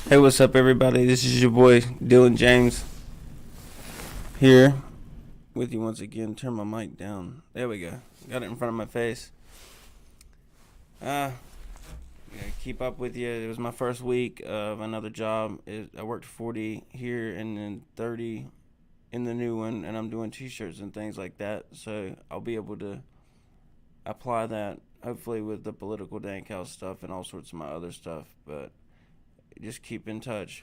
Hey, what's up, everybody? This is your boy Dylan James here with you once again. Turn my mic down. There we go. Got it in front of my face. Yeah, keep up with you. It was my first week of another job. I worked 40 here and then 30 in the new one, and I'm doing t-shirts and things like that. So I'll be able to apply that hopefully with the political Danqhouse stuff and all sorts of my other stuff. But just keep in touch.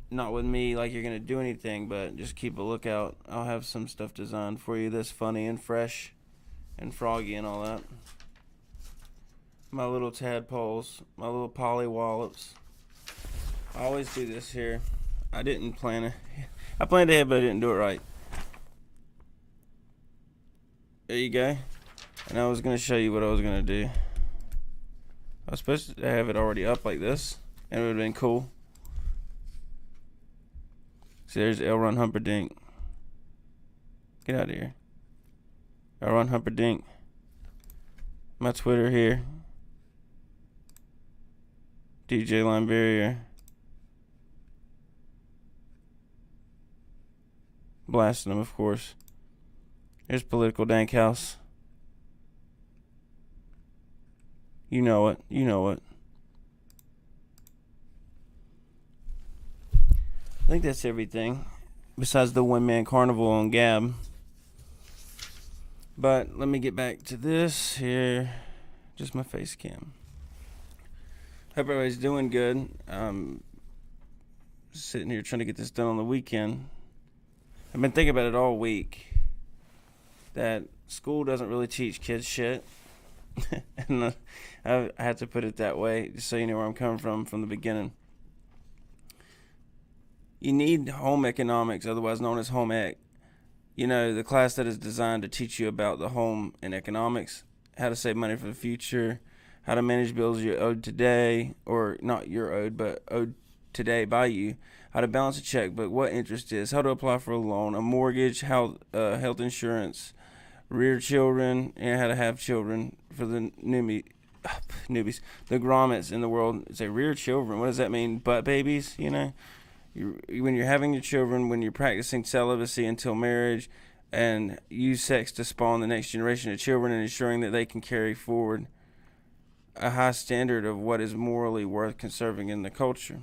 Not with me like you're gonna do anything, but just keep a lookout. I'll have some stuff designed for you that's funny and fresh and froggy and all that. My little tadpoles, my little polywallops. I always do this here. I didn't plan it. I planned ahead, but I didn't do it right. There you go. And I was gonna show you what I was gonna do. I was supposed to have it already up like this, and it would have been cool. See, there's L. Ron Humperdinck. Get out of here. L. Ron Humperdinck. My Twitter here. DJ Line Barrier. Blasting them, of course. Here's political Danqhouse. You know it. You know it. I think that's everything. Besides the one-man carnival on Gab. But let me get back to this here. Just my face cam. Hope everybody's doing good. Sitting here trying to get this done on the weekend. I've been thinking about it all week. That school doesn't really teach kids shit. And I had to put it that way, just so you know where I'm coming from the beginning. You need home economics, otherwise known as home ec. You know, the class that is designed to teach you about the home and economics, how to save money for the future, how to manage bills you're owed today, or not you're owed, but owed today by you, how to balance a checkbook, what interest is, how to apply for a loan, a mortgage, how health insurance, rear children, and how to have children for the newbies, the grommets in the world. Say rear children, what does that mean? Butt babies, you know? When you're having your children, when you're practicing celibacy until marriage, and use sex to spawn the next generation of children and ensuring that they can carry forward a high standard of what is morally worth conserving in the culture.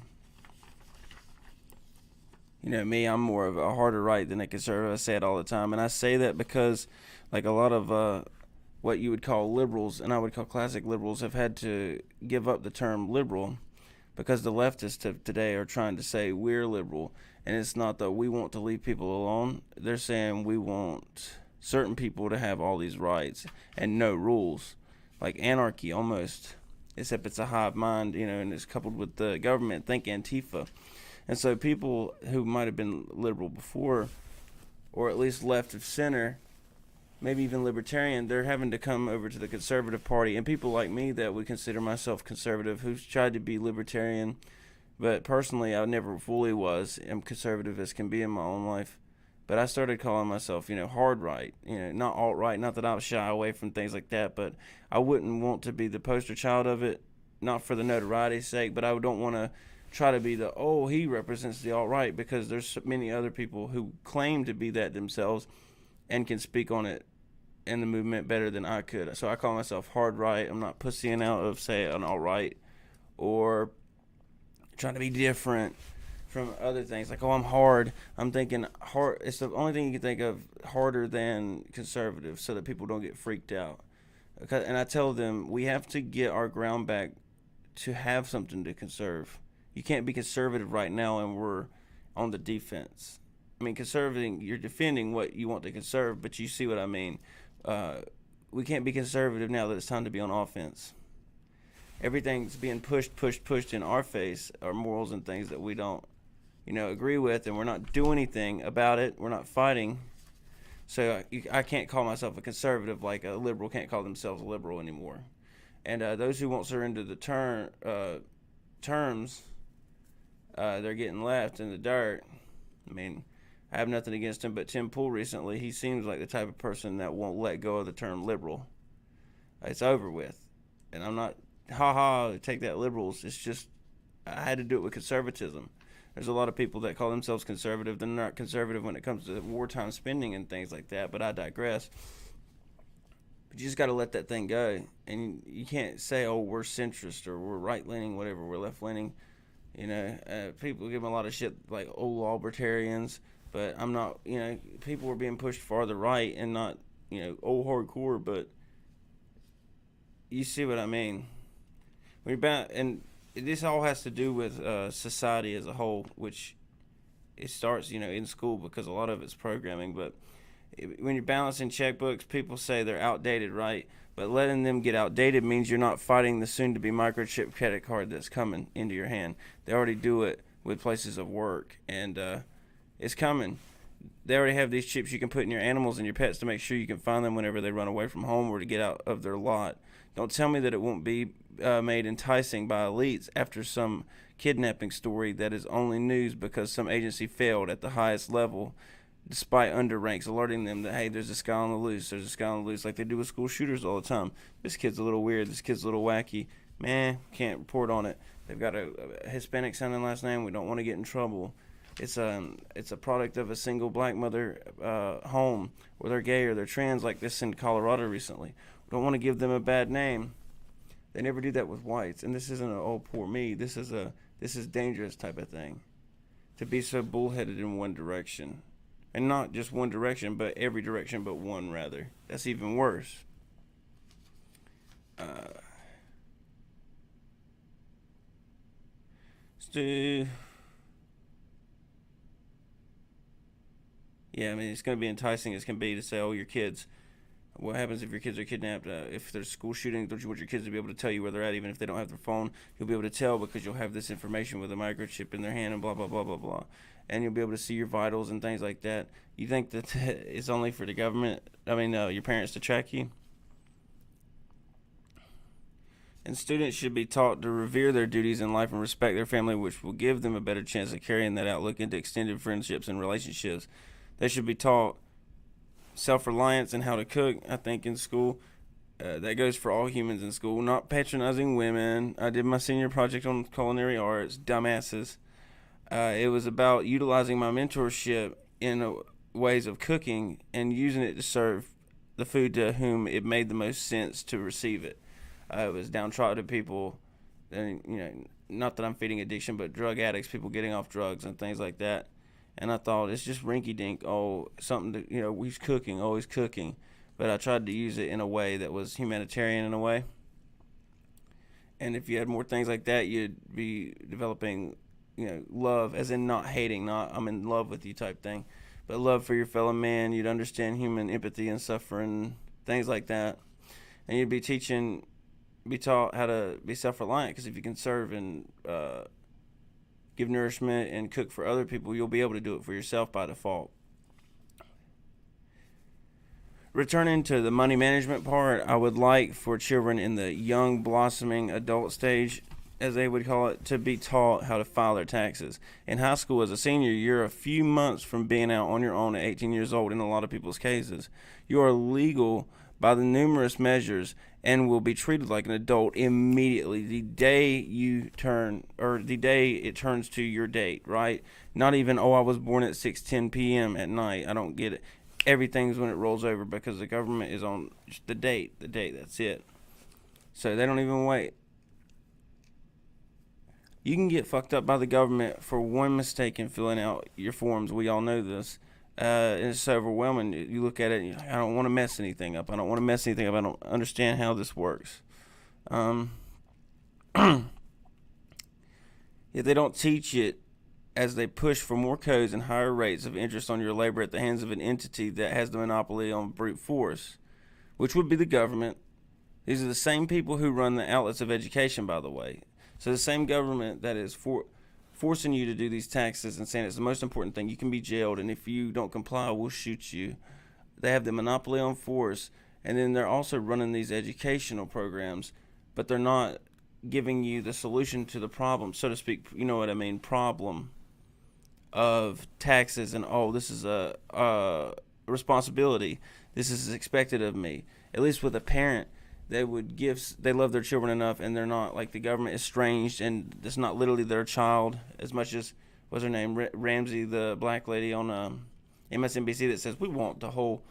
You know me, I'm more of a harder right than a conservative. I say it all the time, and I say that because like a lot of what you would call liberals, and I would call classic liberals, have had to give up the term liberal because the leftists of today are trying to say we're liberal, and it's not that we want to leave people alone. They're saying we want certain people to have all these rights and no rules, like anarchy almost, except it's a hive mind, you know, and it's coupled with the government. Think Antifa. And so people who might have been liberal before, or at least left of center, maybe even libertarian, they're having to come over to the conservative party. And people like me that would consider myself conservative, who's tried to be libertarian, but personally I never fully was. I'm conservative as can be in my own life. But I started calling myself, you know, hard right, you know, not alt right. Not that I was shy away from things like that, but I wouldn't want to be the poster child of it, not for the notoriety's sake, but I don't want to try to be he represents the alt right, because there's so many other people who claim to be that themselves and can speak on it in the movement better than I could. So I call myself hard right. I'm not pussying out of, say, an alt right or trying to be different from other things. Like, I'm hard. I'm thinking hard. It's the only thing you can think of harder than conservative, so that people don't get freaked out. And I tell them we have to get our ground back to have something to conserve. You can't be conservative right now and we're on the defense. I mean, conserving, you're defending what you want to conserve, but you see what I mean. We can't be conservative now that it's time to be on offense. Everything's being pushed in our face, our morals and things that we don't, agree with, and we're not doing anything about it. We're not fighting. So I can't call myself a conservative like a liberal can't call themselves a liberal anymore. And those who won't surrender the terms, they're getting left in the dirt. I mean, I have nothing against him, but Tim Pool recently, he seems like the type of person that won't let go of the term liberal. It's over with. And I'm not, take that liberals. It's just, I had to do it with conservatism. There's a lot of people that call themselves conservative. They're not conservative when it comes to wartime spending and things like that, but I digress. But you just got to let that thing go. And you can't say, oh, we're centrist or we're right-leaning, whatever, we're left-leaning. People give them a lot of shit like old libertarians, but I'm not, people were being pushed farther right and not, old hardcore, but you see what I mean. And this all has to do with society as a whole, which it starts, in school because a lot of it's programming. But when you're balancing checkbooks, people say they're outdated, right? But letting them get outdated means you're not fighting the soon-to-be microchip credit card that's coming into your hand. They already do it with places of work, and it's coming. They already have these chips you can put in your animals and your pets to make sure you can find them whenever they run away from home or to get out of their lot. Don't tell me that it won't be made enticing by elites after some kidnapping story that is only news because some agency failed at the highest level, despite underranks alerting them that, hey, there's this guy on the loose, like they do with school shooters all the time. This kid's a little weird, this kid's a little wacky. Man, can't report on it. They've got a Hispanic sounding last name, we don't want to get in trouble. It's a product of a single black mother home, or they're gay or they're trans, like this in Colorado recently. We don't want to give them a bad name. They never do that with whites, and this isn't an oh poor me. This is dangerous type of thing. To be so bullheaded in one direction, and not just one direction, but every direction but one rather. That's even worse. Yeah, I mean, it's going to be enticing as can be to say, oh, your kids. What happens if your kids are kidnapped? If there's school shooting, don't you want your kids to be able to tell you where they're at, even if they don't have their phone? You'll be able to tell because you'll have this information with a microchip in their hand and blah, blah, blah, blah, blah. And you'll be able to see your vitals and things like that. You think that it's only for the government, your parents to track you? And students should be taught to revere their duties in life and respect their family, which will give them a better chance of carrying that outlook into extended friendships and relationships. They should be taught self-reliance and how to cook, I think, in school. That goes for all humans in school. Not patronizing women. I did my senior project on culinary arts. Dumbasses. It was about utilizing my mentorship in ways of cooking and using it to serve the food to whom it made the most sense to receive it. It was downtrodden people, and not that I'm feeding addiction, but drug addicts, people getting off drugs and things like that. And I thought, it's just rinky-dink, something to, he's cooking. But I tried to use it in a way that was humanitarian in a way. And if you had more things like that, you'd be developing, love, as in not hating, not I'm in love with you type thing, but love for your fellow man. You'd understand human empathy and suffering, things like that. And you'd be taught how to be self-reliant, because if you can serve and give nourishment and cook for other people, you'll be able to do it for yourself by default. Returning to the money management part, I would like for children in the young blossoming adult stage, as they would call it, to be taught how to file their taxes. In high school, as a senior, you're a few months from being out on your own at 18 years old in a lot of people's cases. You are legal by the numerous measures and will be treated like an adult immediately the day it turns to your date, right? Not even, I was born at 6:10 p.m. at night. I don't get it. Everything's when it rolls over, because the government is on the date, that's it. So they don't even wait. You can get fucked up by the government for one mistake in filling out your forms. We all know this. It's so overwhelming. You look at it and you're like, I don't want to mess anything up. I don't understand how this works. Yet they don't teach it, as they push for more codes and higher rates of interest on your labor at the hands of an entity that has the monopoly on brute force, which would be the government. These are the same people who run the outlets of education, by the way. So the same government that is forcing you to do these taxes and saying it's the most important thing. You can be jailed, and if you don't comply, we'll shoot you. They have the monopoly on force, and then they're also running these educational programs, but they're not giving you the solution to the problem, so to speak, problem of taxes and, this is a responsibility. This is expected of me. At least with a parent, they love their children enough, and they're not like the government estranged, and it's not literally their child as much as, what's her name, Ramsey, the black lady on MSNBC, that says we want the whole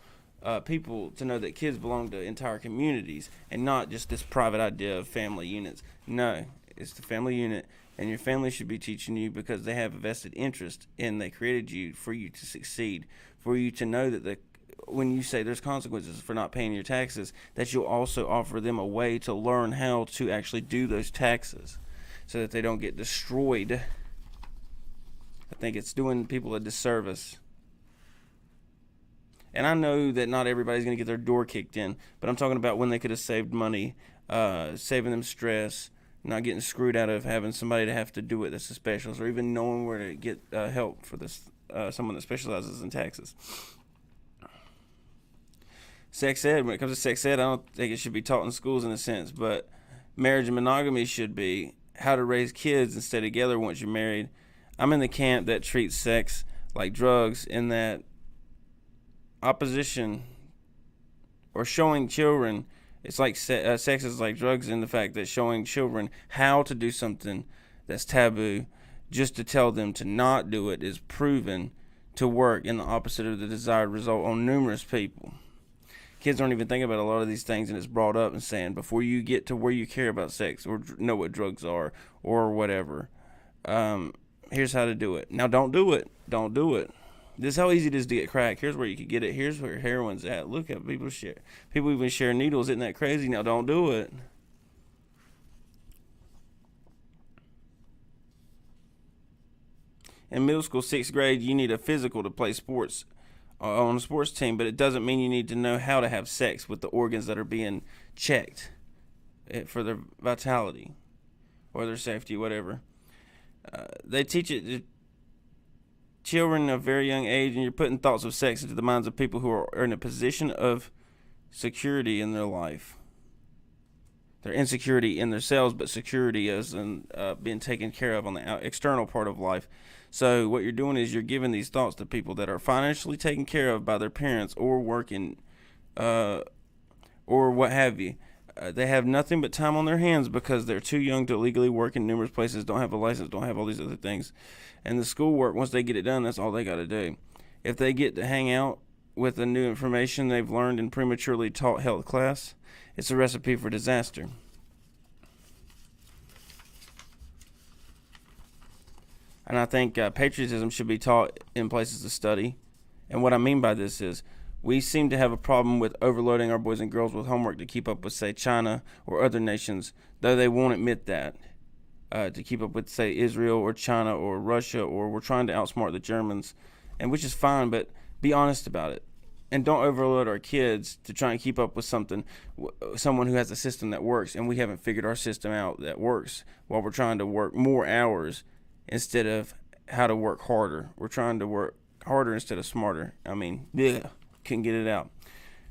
people to know that kids belong to entire communities and not just this private idea of family units. No, it's the family unit, and your family should be teaching you because they have a vested interest and they created you for you to succeed, for you to know that when you say there's consequences for not paying your taxes, that you'll also offer them a way to learn how to actually do those taxes so that they don't get destroyed. I think it's doing people a disservice. And I know that not everybody's going to get their door kicked in, but I'm talking about when they could have saved money, saving them stress, not getting screwed out of having somebody to have to do it that's a specialist, or even knowing where to get help for this someone that specializes in taxes. Sex ed, when it comes to sex ed, I don't think it should be taught in schools in a sense, but marriage and monogamy should be how to raise kids and stay together once you're married. I'm in the camp that treats sex like drugs, in that opposition or showing children it's like sex is like drugs, in the fact that showing children how to do something that's taboo just to tell them to not do it is proven to work in the opposite of the desired result on numerous people. Kids don't even think about a lot of these things, and it's brought up and saying before you get to where you care about sex or know what drugs are or whatever, here's how to do it. Now don't do it. Don't do it. This is how easy it is to get crack. Here's where you can get it. Here's where heroin's at. Look at people share. People even share needles. Isn't that crazy? Now don't do it. In middle school, 6th grade, you need a physical to play sports on a sports team, but it doesn't mean you need to know how to have sex with the organs that are being checked for their vitality or their safety, whatever. They teach it to children at a very young age, and you're putting thoughts of sex into the minds of people who are in a position of security in their life. Their insecurity in themselves, but security as in being taken care of on the external part of life. So what you're doing is you're giving these thoughts to people that are financially taken care of by their parents or working or what have you. They have nothing but time on their hands because they're too young to legally work in numerous places, don't have a license, don't have all these other things. And the schoolwork, once they get it done, that's all they got to do. If they get to hang out with the new information they've learned in prematurely taught health class, it's a recipe for disaster. And I think patriotism should be taught in places of study. And what I mean by this is we seem to have a problem with overloading our boys and girls with homework to keep up with, say, China or other nations, though they won't admit that. To keep up with, say, Israel or China or Russia, or we're trying to outsmart the Germans, and which is fine, but be honest about it. And don't overload our kids to try and keep up with someone who has a system that works, and we haven't figured our system out that works while we're trying to work more hours instead of how to work harder. We're trying to work harder instead of smarter. I mean, couldn't get it out.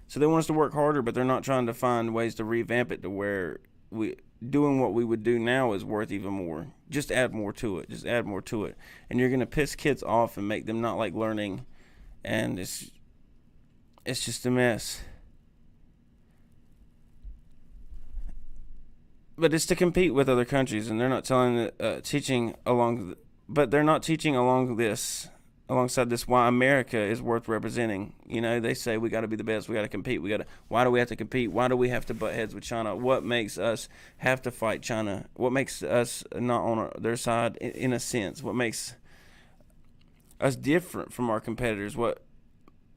So they want us to work harder, but they're not trying to find ways to revamp it to where doing what we would do now is worth even more. Just add more to it. Just add more to it. And you're going to piss kids off and make them not like learning. And it's just a mess. But it's to compete with other countries, and they're not teaching alongside this why America is worth representing. You know, they say we got to be the best, we got to compete, why do we have to compete? Why do we have to butt heads with China? What makes us have to fight China? What makes us not on their side in a sense? What makes us different from our competitors?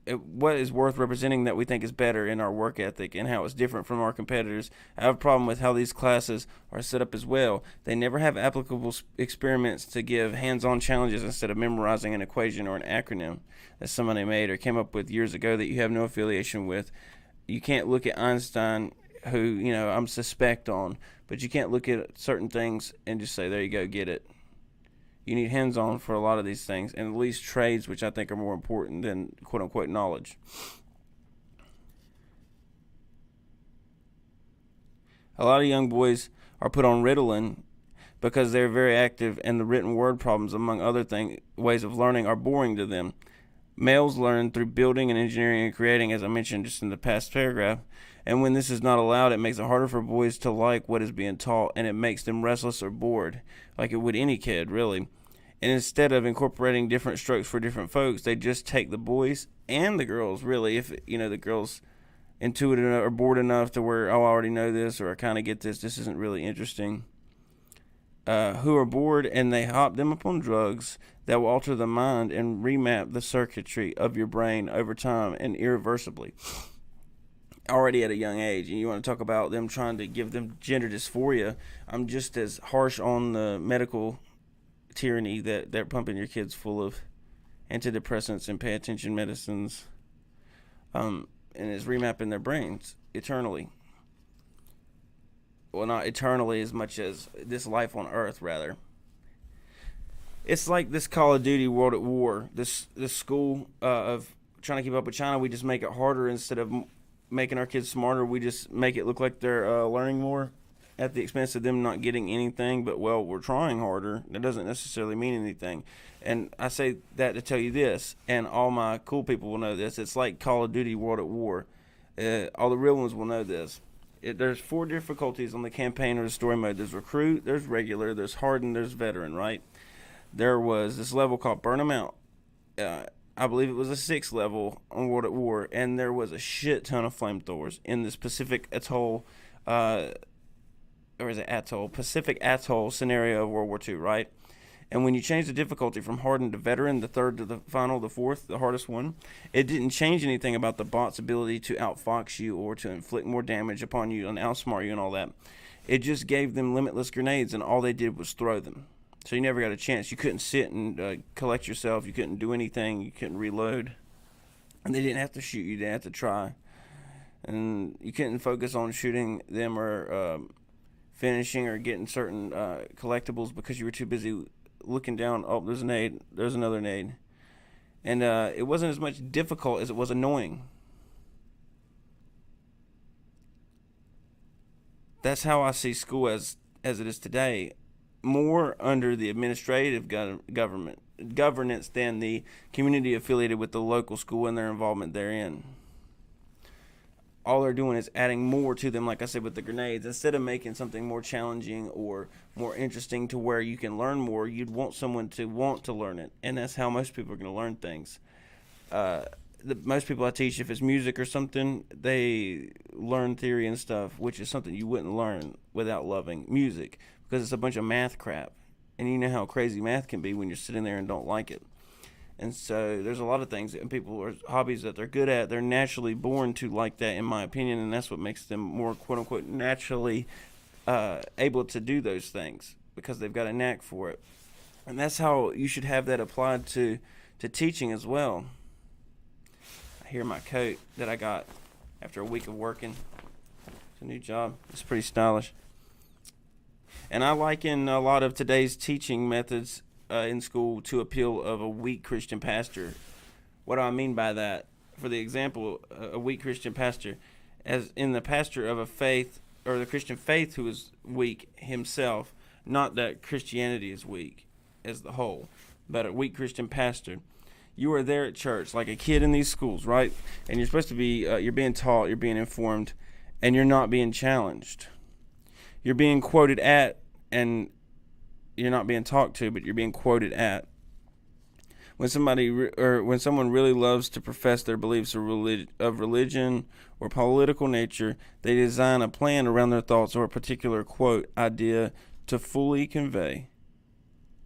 What is worth representing that we think is better in our work ethic and how it's different from our competitors? I have a problem with how these classes are set up as well. They never have applicable experiments to give hands-on challenges instead of memorizing an equation or an acronym that somebody made or came up with years ago that you have no affiliation with. You can't look at Einstein, who, I'm suspect on, but you can't look at certain things and just say, there you go, get it. You need hands-on for a lot of these things, and at least trades, which I think are more important than quote-unquote knowledge. A lot of young boys are put on Ritalin because they're very active, and the written word problems, among other ways of learning, are boring to them. Males learn through building and engineering and creating, as I mentioned just in the past paragraph, And when this is not allowed, it makes it harder for boys to like what is being taught, and it makes them restless or bored, like it would any kid, really. And instead of incorporating different strokes for different folks, they just take the boys and the girls, really, if, the girls intuitive or bored enough to where, oh, I already know this, or I kind of get this isn't really interesting, who are bored, and they hop them up on drugs that will alter the mind and remap the circuitry of your brain over time and irreversibly, already at a young age. And you want to talk about them trying to give them gender dysphoria. I'm just as harsh on the medical tyranny that they're pumping your kids full of antidepressants and pay attention medicines, and is remapping their brains eternally. Well, not eternally as much as this life on Earth, rather. It's like this Call of Duty World at War. This school of trying to keep up with China, we just make it harder instead of making our kids smarter. We just make it look like they're learning more at the expense of them not getting anything. But, well, we're trying harder. That doesn't necessarily mean anything. And I say that to tell you this, and all my cool people will know this. It's like Call of Duty World at War. All the real ones will know this. There's 4 difficulties on the campaign or the story mode. There's recruit, there's regular, there's hardened, there's veteran, right? There was this level called Burn 'em Out. I believe it was a 6th level on World at War, and there was a shit ton of flamethrowers in this Pacific Atoll, Pacific Atoll scenario of World War II, right? And when you change the difficulty from hardened to veteran, the 3rd to the final, the 4th, the hardest one, it didn't change anything about the bot's ability to outfox you or to inflict more damage upon you and outsmart you and all that. It just gave them limitless grenades, and all they did was throw them. So you never got a chance. You couldn't sit and collect yourself. You couldn't do anything. You couldn't reload. And they didn't have to shoot you. They didn't have to try. And you couldn't focus on shooting them or finishing or getting certain collectibles because you were too busy looking down. Oh, there's a nade. There's another nade. And it wasn't as much difficult as it was annoying. That's how I see school as it is today. More under the administrative governance than the community affiliated with the local school and their involvement therein. All they're doing is adding more to them, like I said, with the grenades. Instead of making something more challenging or more interesting to where you can learn more, you'd want someone to want to learn it. And that's how most people are going to learn things. Most people I teach, if it's music or something, they learn theory and stuff, which is something you wouldn't learn without loving music, because it's a bunch of math crap. And you know how crazy math can be when you're sitting there and don't like it. And so there's a lot of things that people are hobbies that they're good at. They're naturally born to like that, in my opinion, and that's what makes them more quote-unquote naturally able to do those things, because they've got a knack for it. And that's how you should have that applied to teaching as well. I hear my coat that I got after a week of working. It's a new job. It's pretty stylish. And I liken a lot of today's teaching methods in school to appeal of a weak Christian pastor. What do I mean by that? For the example, a weak Christian pastor, as in the pastor of a faith, or the Christian faith who is weak himself, not that Christianity is weak as the whole, but a weak Christian pastor. You are there at church like a kid in these schools, right? And you're supposed to be, you're being taught, you're being informed, and you're not being challenged. You're being quoted at, and you're not being talked to, but you're being quoted at. When someone really loves to profess their beliefs of religion or political nature, they design a plan around their thoughts or a particular quote idea to fully convey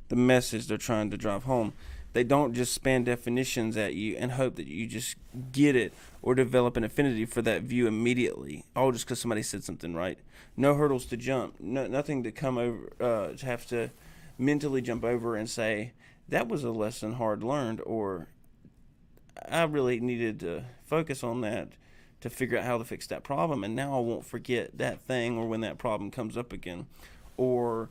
the message they're trying to drive home. They don't just span definitions at you and hope that you just get it or develop an affinity for that view immediately, all just because somebody said something right. No hurdles to jump, nothing to come over, to have to mentally jump over and say, that was a lesson hard learned, or I really needed to focus on that to figure out how to fix that problem, and now I won't forget that thing or when that problem comes up again. Or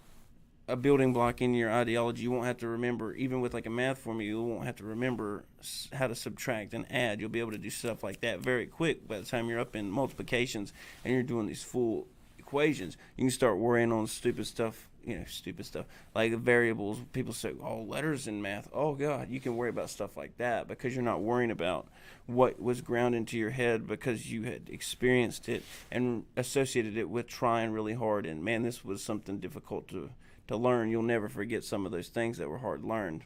a building block in your ideology, you won't have to remember, even with like a math formula, you won't have to remember how to subtract and add. You'll be able to do stuff like that very quick by the time you're up in multiplications and you're doing these full equations. You can start worrying on stupid stuff, stupid stuff like variables. People say, "Oh, letters in math. Oh God, you can worry about stuff like that because you're not worrying about what was ground into your head because you had experienced it and associated it with trying really hard. And man, this was something difficult to learn. You'll never forget some of those things that were hard learned.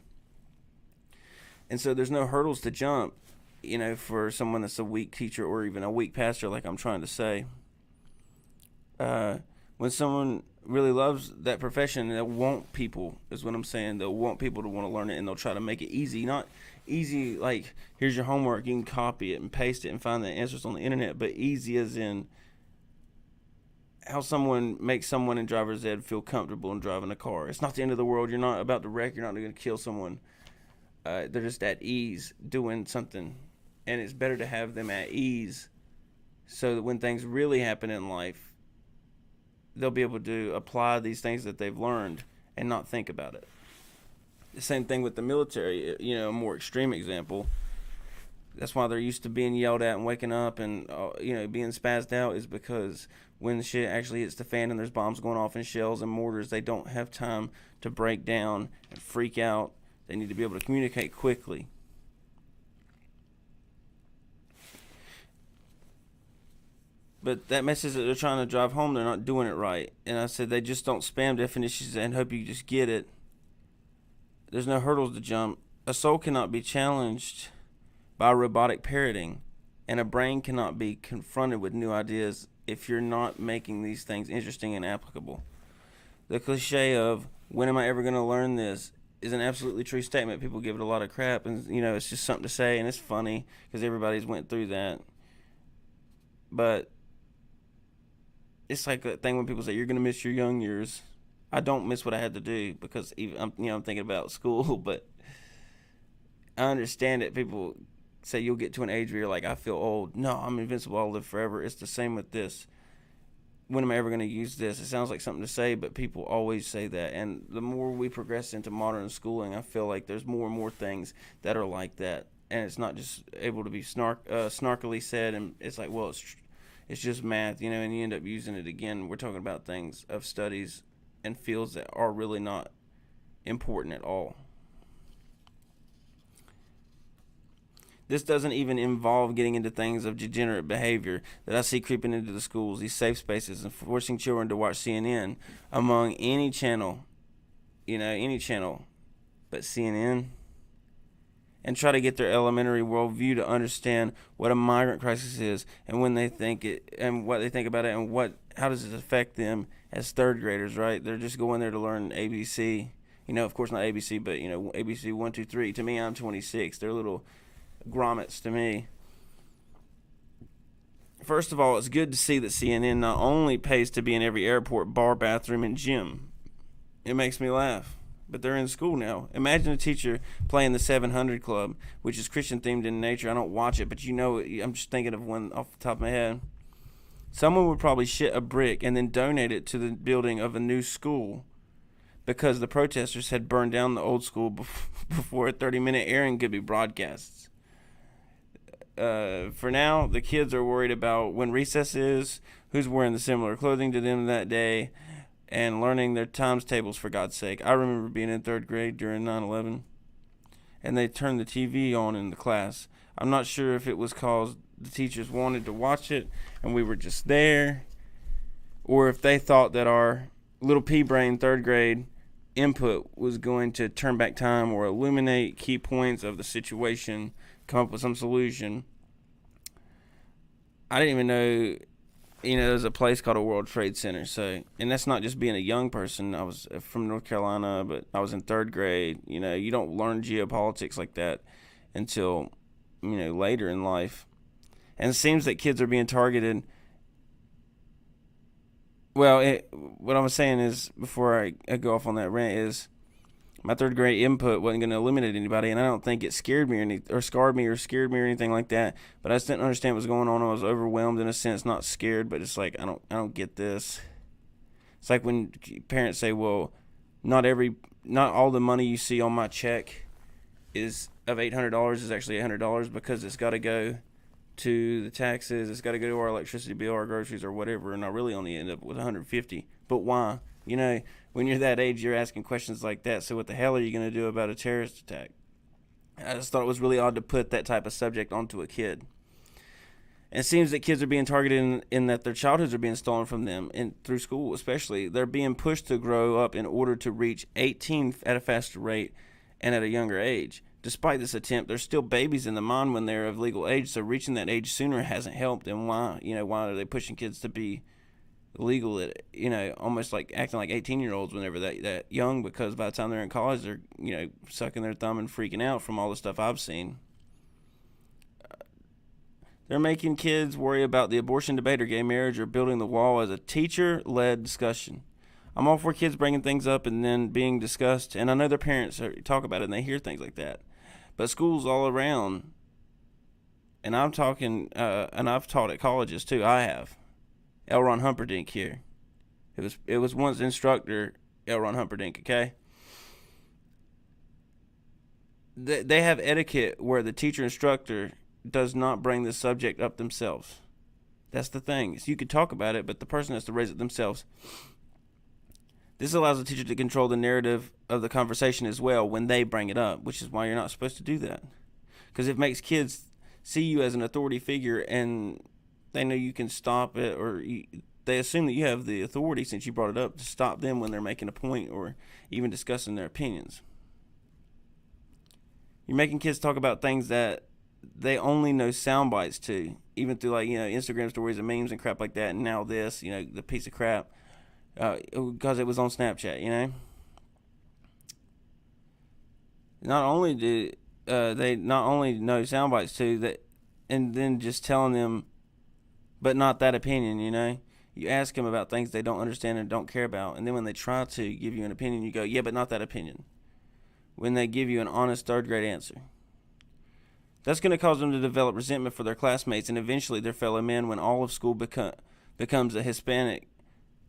And so there's no hurdles to jump, for someone that's a weak teacher or even a weak pastor, like I'm trying to say. When someone really loves that profession, they'll want people, is what I'm saying. They'll want people to want to learn it, and they'll try to make it easy. Not easy like, here's your homework, you can copy it and paste it and find the answers on the internet, but easy as in how someone makes someone in driver's ed feel comfortable in driving a car. It's not the end of the world. You're not about to wreck. You're not going to kill someone. They're just at ease doing something, and it's better to have them at ease so that when things really happen in life, they'll be able to apply these things that they've learned and not think about it. The same thing with the military, a more extreme example. That's why they're used to being yelled at and waking up and, being spazzed out, is because when the shit actually hits the fan and there's bombs going off and shells and mortars, they don't have time to break down and freak out. They need to be able to communicate quickly. But that message that they're trying to drive home, they're not doing it right. And I said they just don't spam definitions and hope you just get it. There's no hurdles to jump. A soul cannot be challenged by robotic parroting, and a brain cannot be confronted with new ideas if you're not making these things interesting and applicable. The cliche of, when am I ever going to learn this, is an absolutely true statement. People give it a lot of crap, and it's just something to say, and it's funny because everybody's went through that. But it's like that thing when people say you're going to miss your young years. I don't miss what I had to do because I'm thinking about school, but I understand it. People say you'll get to an age where you're like, I feel old. No, I'm invincible. I'll live forever. It's the same with this. When am I ever going to use this? It sounds like something to say, but people always say that. And the more we progress into modern schooling, I feel like there's more and more things that are like that. And it's not just able to be snarkily said, and it's like, well, it's just math, and you end up using it again. We're talking about things of studies and fields that are really not important at all. This doesn't even involve getting into things of degenerate behavior that I see creeping into the schools, these safe spaces, and forcing children to watch CNN among any channel, but CNN, and try to get their elementary worldview to understand what a migrant crisis is and when they think it and what they think about it and how does it affect them as third graders, right? They're just going there to learn ABC. Of course not ABC, but ABC 1, 2, 3. To me, I'm 26. They're little grommets to me. First of all, it's good to see that CNN not only pays to be in every airport, bar, bathroom, and gym. It makes me laugh. But they're in school now. Imagine a teacher playing the 700 Club, which is Christian themed in nature. I don't watch it, but I'm just thinking of one off the top of my head. Someone would probably shit a brick and then donate it to the building of a new school because the protesters had burned down the old school before a 30-minute airing could be broadcast. For now, the kids are worried about when recess is, who's wearing the similar clothing to them that day, and learning their times tables, for God's sake. I remember being in third grade during 9/11, and they turned the TV on in the class. I'm not sure if it was because the teachers wanted to watch it and we were just there, or if they thought that our little pea-brain third grade input was going to turn back time or illuminate key points of the situation, come up with some solution. I didn't even know, there's a place called a World Trade Center. So, and that's not just being a young person. I was from North Carolina, but I was in third grade. You don't learn geopolitics like that until, later in life. And it seems that kids are being targeted. Well, what I'm saying is, before I go off on that rant, is my third grade input wasn't going to eliminate anybody, and I don't think it scared me or scarred me or scared me or anything like that. But I just didn't understand what was going on. I was overwhelmed in a sense, not scared, but it's like I don't get this. It's like when parents say, "Well, not all the money you see on my check is of $800 is actually $800 because it's got to go to the taxes, it's got to go to our electricity bill, our groceries, or whatever, and I really only end up with $150. But why? When you're that age, you're asking questions like that. So what the hell are you going to do about a terrorist attack? I just thought it was really odd to put that type of subject onto a kid. And it seems that kids are being targeted in that their childhoods are being stolen from them, and through school especially. They're being pushed to grow up in order to reach 18 at a faster rate and at a younger age. Despite this attempt, they're still babies in the mind when they're of legal age, so reaching that age sooner hasn't helped. And why are they pushing kids to be legal at, almost like acting like 18-year-olds whenever that young? Because by the time they're in college, they're, sucking their thumb and freaking out from all the stuff I've seen. They're making kids worry about the abortion debate or gay marriage or building the wall as a teacher-led discussion. I'm all for kids bringing things up and then being discussed, and I know their parents talk about it and they hear things like that. But schools all around, and I'm talking, and I've taught at colleges too. I have. L. Ron Humperdinck here. It was once instructor L. Ron Humperdinck. Okay. They have etiquette where the teacher instructor does not bring the subject up themselves. That's the thing. So you could talk about it, but the person has to raise it themselves. This allows the teacher to control the narrative of the conversation as well when they bring it up, which is why you're not supposed to do that. Because it makes kids see you as an authority figure, and they know you can stop it, or they assume that you have the authority, since you brought it up, to stop them when they're making a point or even discussing their opinions. You're making kids talk about things that they only know sound bites to, even through Instagram stories and memes and crap like that. And now this, the piece of crap, because it was on Snapchat. Not only do they not only know sound bites too, that, and then just telling them, but not that opinion. You ask them about things they don't understand and don't care about, and then when they try to give you an opinion, you go, yeah, but not that opinion. When they give you an honest third grade answer. That's going to cause them to develop resentment for their classmates and eventually their fellow men when all of school becomes a Hispanic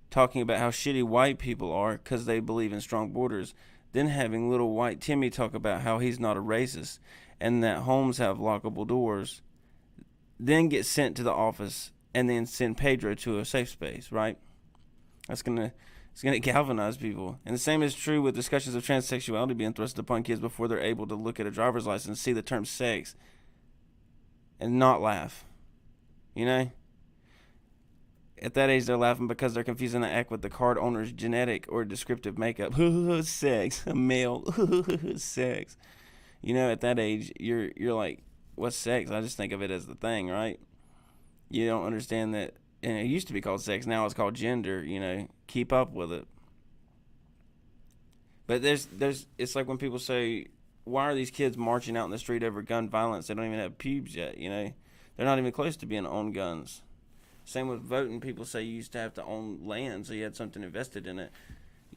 talking about how shitty white people are because they believe in strong borders, then having little white Timmy talk about how he's not a racist and that homes have lockable doors, then get sent to the office and then send Pedro to a safe space, right? It's going to galvanize people. And the same is true with discussions of transsexuality being thrust upon kids before they're able to look at a driver's license, see the term sex, and not laugh. At that age, they're laughing because they're confusing the act with the card owner's genetic or descriptive makeup. Sex, a male, sex. At that age, you're like, what's sex? I just think of it as the thing, right? You don't understand that. And it used to be called sex. Now it's called gender. Keep up with it. But it's like when people say, why are these kids marching out in the street over gun violence? They don't even have pubes yet. They're not even close to being own guns. Same with voting. People say you used to have to own land, so you had something invested in it.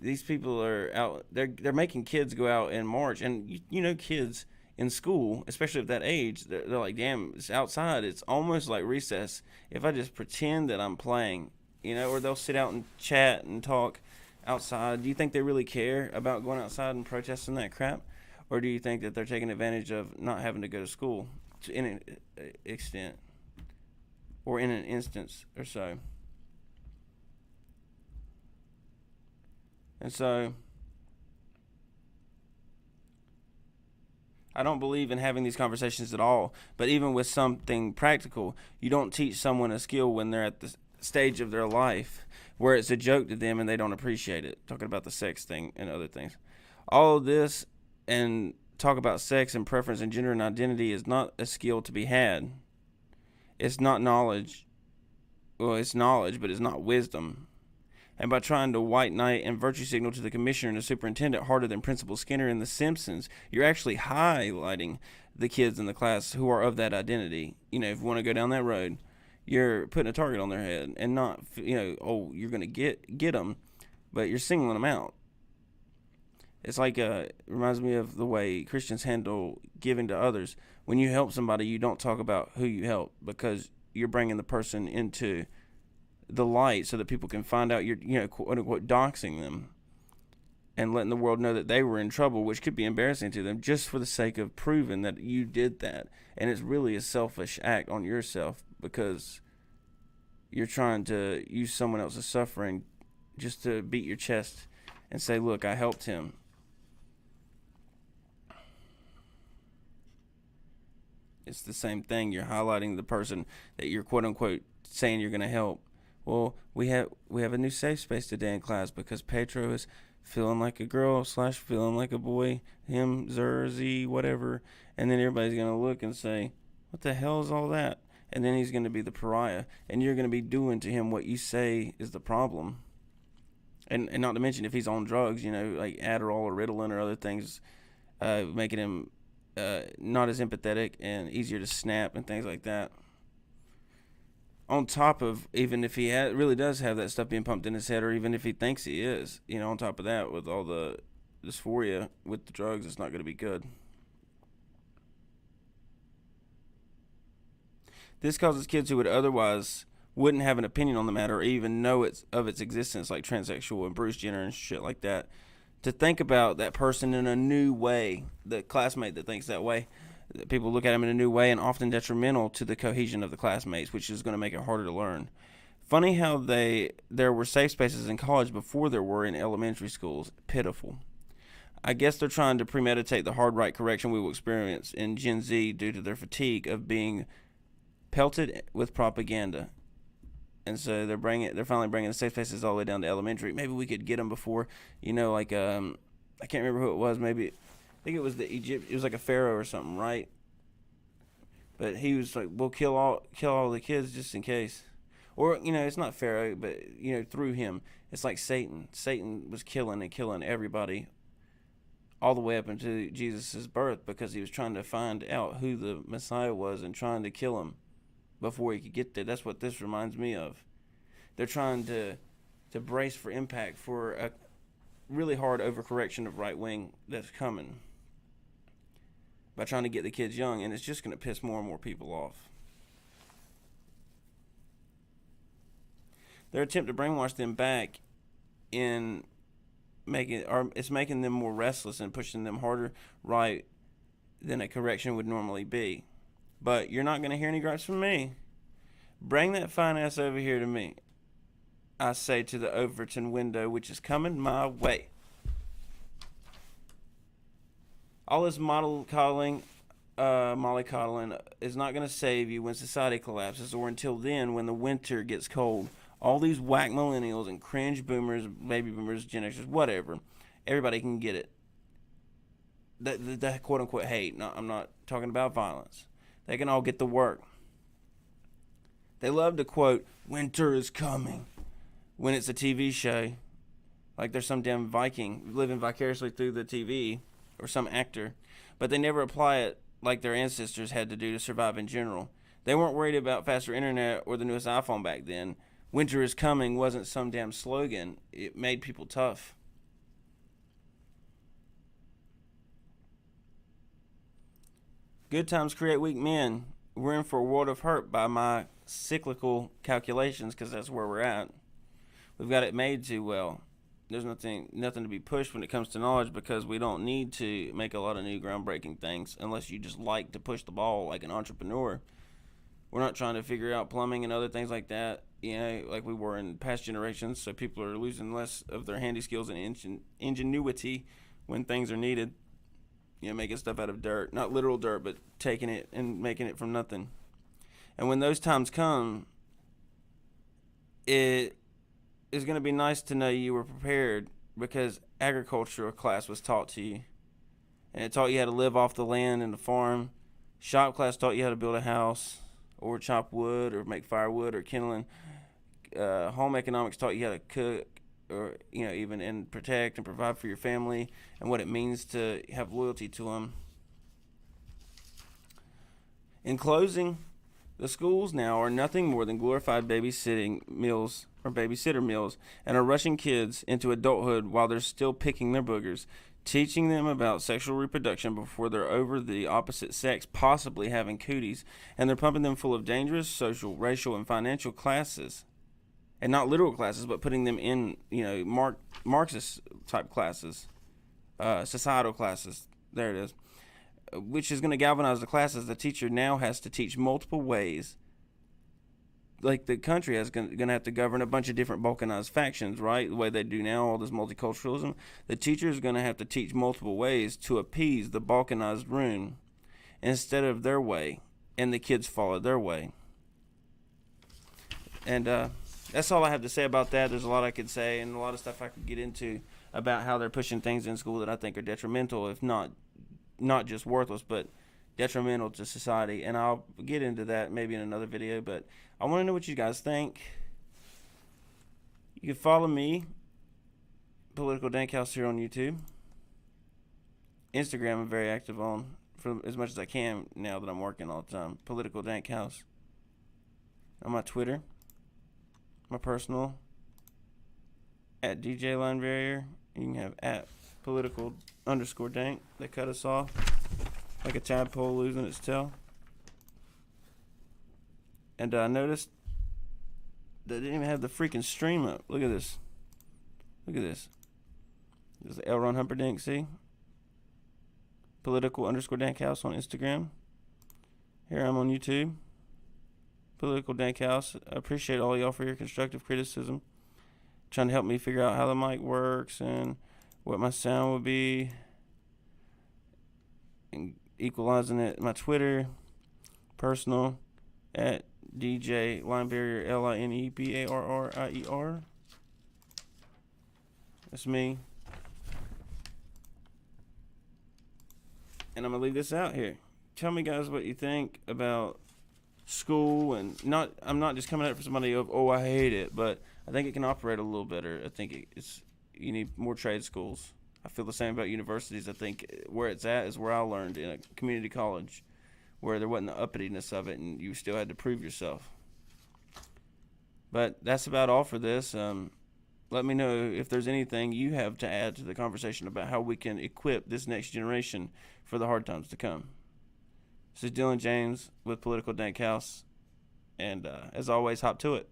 These people are out. They're making kids go out and march, and kids in school, especially at that age, they're like, damn, it's outside. It's almost like recess. If I just pretend that I'm playing, or they'll sit out and chat and talk outside. Do you think they really care about going outside and protesting that crap? Or do you think that they're taking advantage of not having to go to school in an extent or in an instance or so? And so I don't believe in having these conversations at all. But even with something practical, you don't teach someone a skill when they're at the stage of their life where it's a joke to them and they don't appreciate it. Talking about the sex thing and other things. All of this and talk about sex and preference and gender and identity is not a skill to be had. It's not knowledge. Well, it's knowledge, but it's not wisdom. And by trying to white knight and virtue signal to the commissioner and the superintendent harder than Principal Skinner and the Simpsons, you're actually highlighting the kids in the class who are of that identity. If you want to go down that road, you're putting a target on their head and not, you're going to get them, but you're singling them out. It's like, it reminds me of the way Christians handle giving to others. When you help somebody, you don't talk about who you help because you're bringing the person into the light so that people can find out you're, quote unquote, doxing them and letting the world know that they were in trouble, which could be embarrassing to them just for the sake of proving that you did that. And it's really a selfish act on yourself because you're trying to use someone else's suffering just to beat your chest and say, look, I helped him. It's the same thing. You're highlighting the person that you're quote unquote saying you're going to help. Well, we have a new safe space today in class because Petro is feeling like a girl / feeling like a boy, him, Z, whatever. And then everybody's going to look and say, what the hell is all that? And then he's going to be the pariah. And you're going to be doing to him what you say is the problem. And not to mention if he's on drugs, like Adderall or Ritalin or other things, making him not as empathetic and easier to snap and things like that. On top of, even if he really does have that stuff being pumped in his head, or even if he thinks he is, on top of that, with all the dysphoria with the drugs, it's not going to be good. This causes kids who would otherwise wouldn't have an opinion on the matter or even know of its existence, like transsexual and Bruce Jenner and shit like that, to think about that person in a new way, the classmate that thinks that way. People look at him in a new way and often detrimental to the cohesion of the classmates, which is going to make it harder to learn. Funny how there were safe spaces in college before there were in elementary schools. Pitiful. I guess they're trying to premeditate the hard right correction we will experience in Gen Z due to their fatigue of being pelted with propaganda. And so they're finally bringing the safe spaces all the way down to elementary. Maybe we could get them before, I can't remember who it was. Maybe I think it was it was like a pharaoh or something, right? But he was like, we'll kill all the kids just in case. Or, it's not Pharaoh, but, through him. It's like Satan. Satan was killing everybody all the way up into Jesus' birth because he was trying to find out who the Messiah was and trying to kill him before he could get there. That's what this reminds me of. They're trying to brace for impact for a really hard overcorrection of right wing that's coming by trying to get the kids young, and it's just going to piss more and more people off. Their attempt to brainwash them back it's making them more restless and pushing them harder right than a correction would normally be. But you're not going to hear any gripes from me. Bring that fine ass over here to me, I say to the Overton window, which is coming my way. All this mollycoddling is not going to save you when society collapses or until then when the winter gets cold. All these whack millennials and cringe boomers, baby boomers, Gen Xers, whatever, everybody can get it. The quote-unquote hate. No, I'm not talking about violence. They can all get the work. They love to quote, winter is coming, when it's a TV show. Like there's some damn Viking living vicariously through the TV, or some actor. But they never apply it like their ancestors had to do to survive in general. They weren't worried about faster internet or the newest iPhone back then. Winter is coming wasn't some damn slogan. It made people tough. Good times create weak men. We're in for a world of hurt by my cyclical calculations, because that's where we're at. We've got it made too well. There's nothing to be pushed when it comes to knowledge, because we don't need to make a lot of new groundbreaking things unless you just like to push the ball like an entrepreneur. We're not trying to figure out plumbing and other things like that, like we were in past generations. So people are losing less of their handy skills and ingenuity when things are needed. Making stuff out of dirt, not literal dirt, but taking it and making it from nothing. And when those times come, it is going to be nice to know you were prepared, because agricultural class was taught to you. And it taught you how to live off the land and the farm. Shop class taught you how to build a house or chop wood or make firewood or kindling. Home economics taught you how to cook, or even and protect and provide for your family, and what it means to have loyalty to them. In closing, the schools now are nothing more than glorified babysitting meals or babysitter meals, and are rushing kids into adulthood while they're still picking their boogers, teaching them about sexual reproduction before they're over the opposite sex possibly having cooties, and they're pumping them full of dangerous social, racial, and financial classes. And not literal classes, but putting them in, Marxist type classes, societal classes. There it is. Which is going to galvanize the classes. The teacher now has to teach multiple ways like the country is going to have to govern a bunch of different balkanized factions, right? The way they do now, all this multiculturalism. The teacher is going to have to teach multiple ways to appease the balkanized room instead of their way, and the kids follow their way. And that's all I have to say about that. There's a lot I could say and a lot of stuff I could get into about how they're pushing things in school that I think are detrimental, if not just worthless, but detrimental to society. And I'll get into that maybe in another video, but I want to know what you guys think. You can follow me, Political Danqhouse, here on YouTube. Instagram I'm very active on, for as much as I can now that I'm working all the time. Political Danqhouse. On my Twitter, my personal, at DJ Line Barrier. You can have at political_dank. They cut us off like a tadpole losing its tail. And I noticed they didn't even have the freaking stream up. Look at this. Look at this. This is L. Ron Humperdinck, see? Political_Danqhouse on Instagram. Here I'm on YouTube. Political Danqhouse. I appreciate all y'all for your constructive criticism. Trying to help me figure out how the mic works and what my sound would be. And equalizing it. My Twitter, personal, at DJ Line Barrier, LINEBARRIER. That's me. And I'm gonna leave this out here. Tell me, guys, what you think about school, and I'm not just coming at it for somebody of, oh, I hate it, but I think it can operate a little better. I think you need more trade schools. I feel the same about universities. I think where it's at is where I learned, in a community college, where there wasn't the uppityness of it, and you still had to prove yourself. But that's about all for this. Let me know if there's anything you have to add to the conversation about how we can equip this next generation for the hard times to come. This is Dylan James with Political Danqhouse, and as always, hop to it.